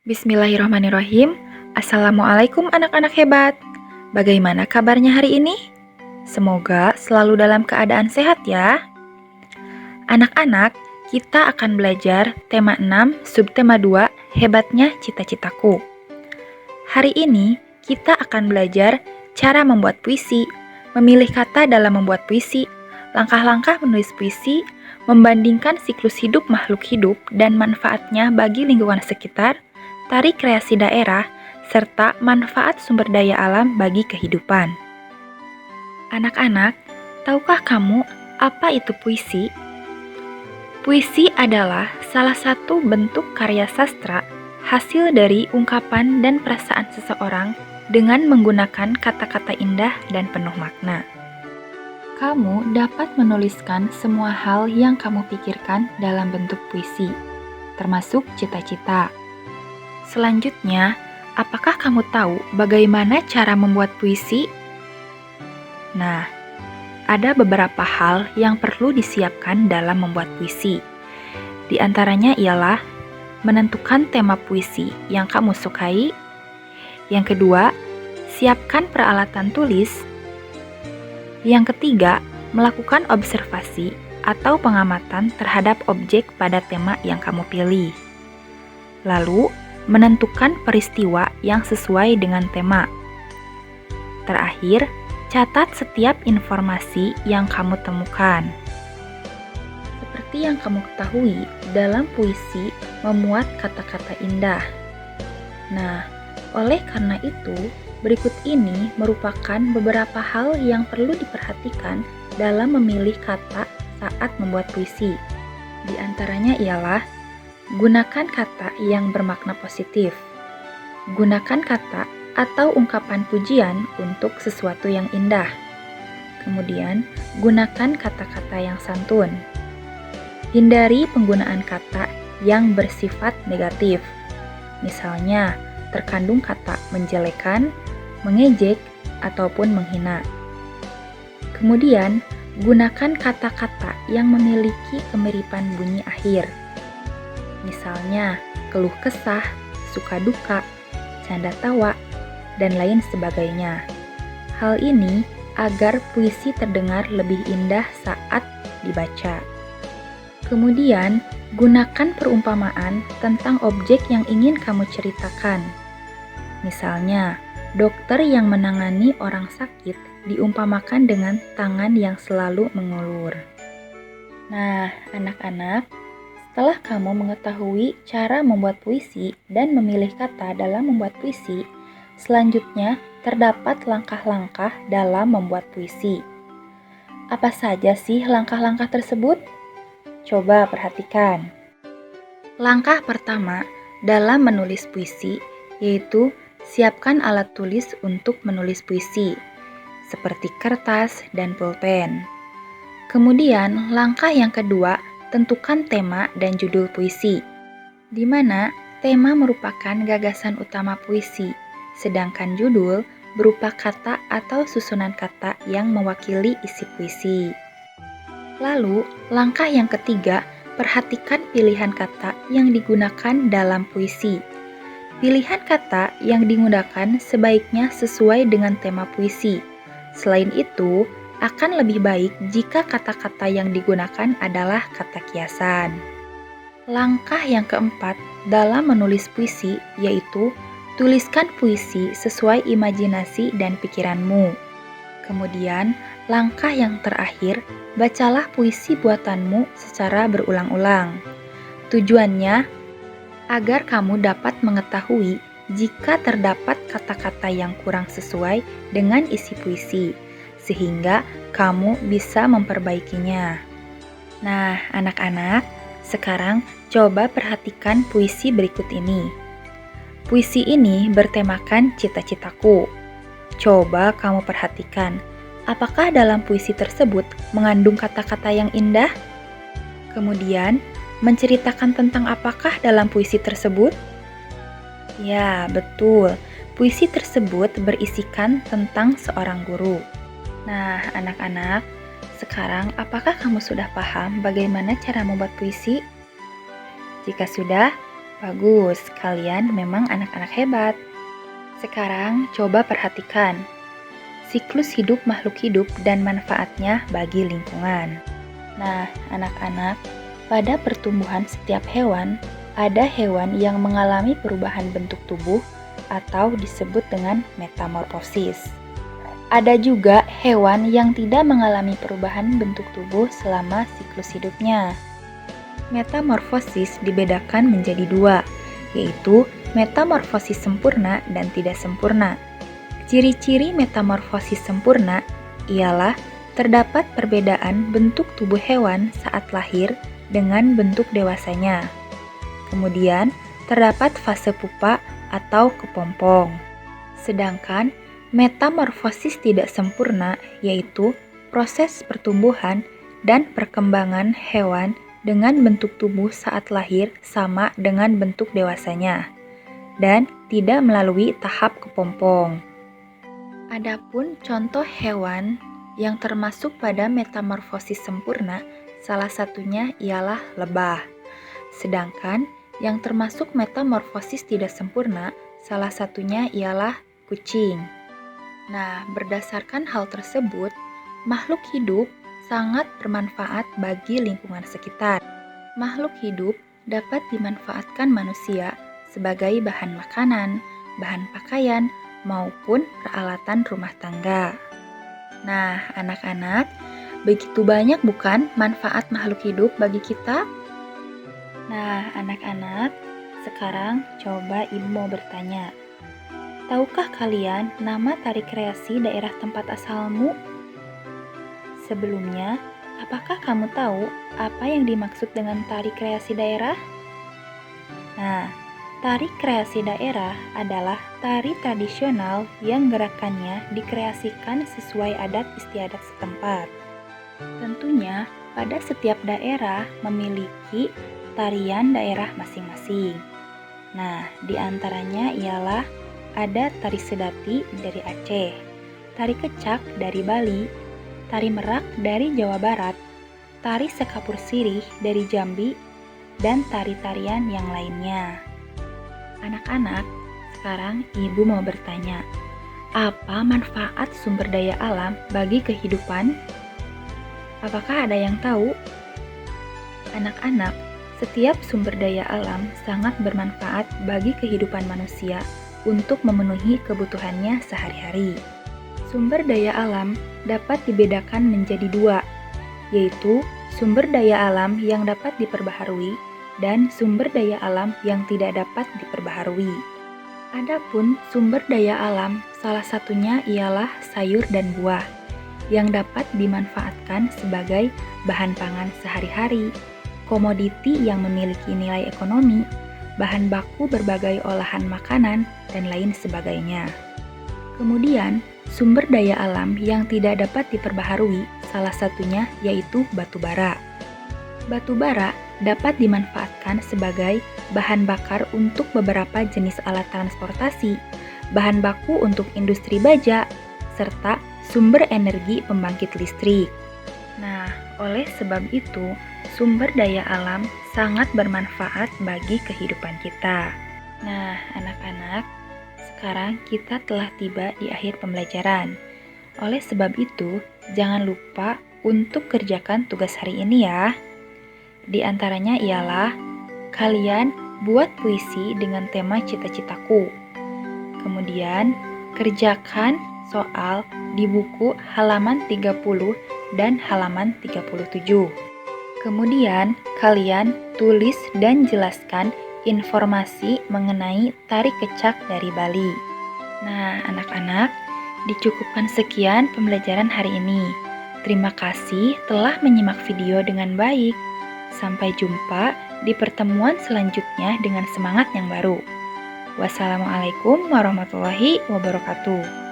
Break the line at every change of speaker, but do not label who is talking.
Bismillahirrahmanirrahim. Assalamualaikum anak-anak hebat. Bagaimana kabarnya hari ini? Semoga selalu dalam keadaan sehat ya. Anak-anak, kita akan belajar tema 6, subtema 2, hebatnya cita-citaku. Hari ini kita akan belajar cara membuat puisi, memilih kata dalam membuat puisi, langkah-langkah menulis puisi, membandingkan siklus hidup makhluk hidup dan manfaatnya bagi lingkungan sekitar, tarik kreasi daerah, serta manfaat sumber daya alam bagi kehidupan. Anak-anak, tahukah kamu apa itu puisi? Puisi adalah salah satu bentuk karya sastra hasil dari ungkapan dan perasaan seseorang dengan menggunakan kata-kata indah dan penuh makna. Kamu dapat menuliskan semua hal yang kamu pikirkan dalam bentuk puisi, termasuk cita-cita. Selanjutnya, apakah kamu tahu bagaimana cara membuat puisi? Nah, ada beberapa hal yang perlu disiapkan dalam membuat puisi. Di antaranya ialah menentukan tema puisi yang kamu sukai. Yang kedua, siapkan peralatan tulis. Yang ketiga, melakukan observasi atau pengamatan terhadap objek pada tema yang kamu pilih. Lalu, menentukan peristiwa yang sesuai dengan tema. Terakhir, catat setiap informasi yang kamu temukan. Seperti yang kamu ketahui, dalam puisi memuat kata-kata indah. Nah, oleh karena itu, berikut ini merupakan beberapa hal yang perlu diperhatikan dalam memilih kata saat membuat puisi. Di antaranya ialah gunakan kata yang bermakna positif. Gunakan kata atau ungkapan pujian untuk sesuatu yang indah. Kemudian, gunakan kata-kata yang santun. Hindari penggunaan kata yang bersifat negatif. Misalnya, terkandung kata menjelekan, mengejek, ataupun menghina. Kemudian, gunakan kata-kata yang memiliki kemiripan bunyi akhir. Misalnya, keluh kesah, suka duka, canda tawa, dan lain sebagainya. Hal ini agar puisi terdengar lebih indah saat dibaca. Kemudian, gunakan perumpamaan tentang objek yang ingin kamu ceritakan. Misalnya, dokter yang menangani orang sakit diumpamakan dengan tangan yang selalu mengulur. Nah, anak-anak, setelah kamu mengetahui cara membuat puisi dan memilih kata dalam membuat puisi, selanjutnya terdapat langkah-langkah dalam membuat puisi. Apa saja sih langkah-langkah tersebut? Coba perhatikan. Langkah pertama dalam menulis puisi yaitu siapkan alat tulis untuk menulis puisi, seperti kertas dan pulpen. Kemudian, langkah yang kedua, tentukan tema dan judul puisi, di mana tema merupakan gagasan utama puisi, sedangkan judul berupa kata atau susunan kata yang mewakili isi puisi. Lalu, langkah yang ketiga, perhatikan pilihan kata yang digunakan dalam puisi. Pilihan kata yang digunakan sebaiknya sesuai dengan tema puisi. Selain itu, akan lebih baik jika kata-kata yang digunakan adalah kata kiasan. Langkah yang keempat dalam menulis puisi yaitu tuliskan puisi sesuai imajinasi dan pikiranmu. Kemudian, langkah yang terakhir, bacalah puisi buatanmu secara berulang-ulang. Tujuannya agar kamu dapat mengetahui jika terdapat kata-kata yang kurang sesuai dengan isi puisi, sehingga kamu bisa memperbaikinya. Nah, anak-anak, sekarang coba perhatikan puisi berikut ini. Puisi ini bertemakan cita-citaku. Coba kamu perhatikan, apakah dalam puisi tersebut mengandung kata-kata yang indah? Kemudian, menceritakan tentang apakah dalam puisi tersebut? Ya, betul. Puisi tersebut berisikan tentang seorang guru. Nah, anak-anak, sekarang apakah kamu sudah paham bagaimana cara membuat puisi? Jika sudah, Bagus, kalian memang anak-anak hebat. Sekarang coba perhatikan siklus hidup makhluk hidup dan manfaatnya bagi lingkungan. Nah, anak-anak, pada pertumbuhan setiap hewan, ada hewan yang mengalami perubahan bentuk tubuh atau disebut dengan metamorfosis. Ada juga hewan yang tidak mengalami perubahan bentuk tubuh selama siklus hidupnya. Metamorfosis dibedakan menjadi dua, yaitu metamorfosis sempurna dan tidak sempurna. Ciri-ciri metamorfosis sempurna ialah terdapat perbedaan bentuk tubuh hewan saat lahir dengan bentuk dewasanya. Kemudian, terdapat fase pupa atau kepompong. Sedangkan metamorfosis tidak sempurna yaitu proses pertumbuhan dan perkembangan hewan dengan bentuk tubuh saat lahir sama dengan bentuk dewasanya dan tidak melalui tahap kepompong. Adapun contoh hewan yang termasuk pada metamorfosis sempurna, salah satunya ialah lebah. Sedangkan yang termasuk metamorfosis tidak sempurna, salah satunya ialah kucing. Nah, berdasarkan hal tersebut, makhluk hidup sangat bermanfaat bagi lingkungan sekitar. Makhluk hidup dapat dimanfaatkan manusia sebagai bahan makanan, bahan pakaian, maupun peralatan rumah tangga. Nah, anak-anak, begitu banyak bukan manfaat makhluk hidup bagi kita? Nah, anak-anak, sekarang coba Ibu mau bertanya. Tahukah kalian nama tari kreasi daerah tempat asalmu? Sebelumnya, apakah kamu tahu apa yang dimaksud dengan tari kreasi daerah? Nah, tari kreasi daerah adalah tari tradisional yang gerakannya dikreasikan sesuai adat istiadat setempat. Tentunya, pada setiap daerah memiliki tarian daerah masing-masing. Nah, di antaranya ialah ada tari sedati dari Aceh, tari kecak dari Bali, tari merak dari Jawa Barat, tari sekapur sirih dari Jambi, dan tari-tarian yang lainnya. Anak-anak, sekarang Ibu mau bertanya, apa manfaat sumber daya alam bagi kehidupan? Apakah ada yang tahu? Anak-anak, setiap sumber daya alam sangat bermanfaat bagi kehidupan manusia untuk memenuhi kebutuhannya sehari-hari. Sumber daya alam dapat dibedakan menjadi dua, yaitu sumber daya alam yang dapat diperbaharui dan sumber daya alam yang tidak dapat diperbaharui. Adapun sumber daya alam, salah satunya ialah sayur dan buah, yang dapat dimanfaatkan sebagai bahan pangan sehari-hari, komoditi yang memiliki nilai ekonomi, bahan baku berbagai olahan makanan, dan lain sebagainya. Kemudian, sumber daya alam yang tidak dapat diperbaharui, salah satunya yaitu batu bara. Batu bara dapat dimanfaatkan sebagai bahan bakar untuk beberapa jenis alat transportasi, bahan baku untuk industri baja, serta sumber energi pembangkit listrik. Nah, oleh sebab itu, sumber daya alam sangat bermanfaat bagi kehidupan kita. Nah, anak-anak, sekarang kita telah tiba di akhir pembelajaran. Oleh sebab itu, jangan lupa untuk kerjakan tugas hari ini ya. Di antaranya ialah kalian buat puisi dengan tema cita-citaku. Kemudian, kerjakan soal di buku halaman 30 dan halaman 37. Kemudian, kalian tulis dan jelaskan informasi mengenai tari kecak dari Bali. Nah, anak-anak, dicukupkan sekian pembelajaran hari ini. Terima kasih telah menyimak video dengan baik. Sampai jumpa di pertemuan selanjutnya dengan semangat yang baru. Wassalamualaikum warahmatullahi wabarakatuh.